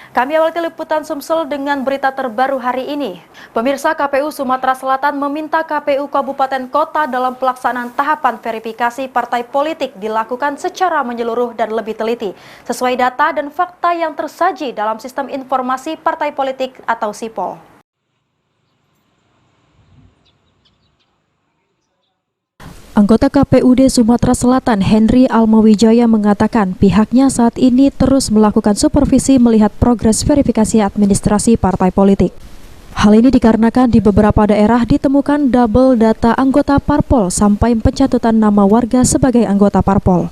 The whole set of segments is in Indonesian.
Kami awali liputan Sumsel dengan berita terbaru hari ini. Pemirsa, KPU Sumatera Selatan meminta KPU Kabupaten Kota dalam pelaksanaan tahapan verifikasi partai politik dilakukan secara menyeluruh dan lebih teliti, sesuai data dan fakta yang tersaji dalam Sistem Informasi Partai Politik atau SIPOL. Anggota KPUD Sumatera Selatan Henry Almawijaya mengatakan pihaknya saat ini terus melakukan supervisi melihat progres verifikasi administrasi partai politik. Hal ini dikarenakan di beberapa daerah ditemukan double data anggota parpol sampai pencatutan nama warga sebagai anggota parpol.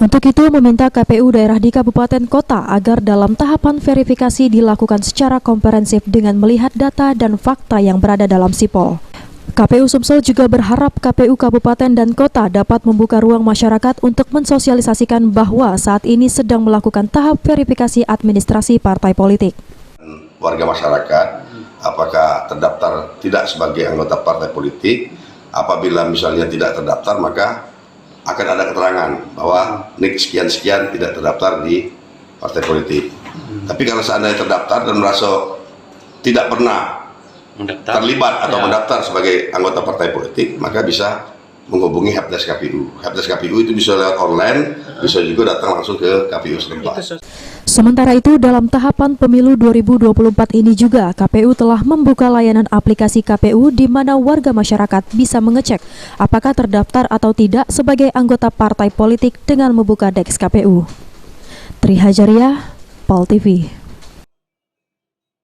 Untuk itu meminta KPU daerah di kabupaten kota agar dalam tahapan verifikasi dilakukan secara komprehensif dengan melihat data dan fakta yang berada dalam SIPOL. KPU Sumsel juga berharap KPU Kabupaten dan Kota dapat membuka ruang masyarakat untuk mensosialisasikan bahwa saat ini sedang melakukan tahap verifikasi administrasi partai politik. Warga masyarakat, apakah terdaftar tidak sebagai anggota partai politik, apabila misalnya tidak terdaftar maka akan ada keterangan bahwa nik sekian-sekian tidak terdaftar di partai politik. Tapi kalau seandainya terdaftar dan merasa tidak pernah terlibat atau mendaftar sebagai anggota partai politik, maka bisa menghubungi Helpdesk KPU. Helpdesk KPU itu bisa lewat online, bisa juga datang langsung ke KPU setempat. Sementara itu, dalam tahapan pemilu 2024 ini juga KPU telah membuka layanan aplikasi KPU di mana warga masyarakat bisa mengecek apakah terdaftar atau tidak sebagai anggota partai politik dengan membuka Dex KPU. Tri Hajariah, POL TV.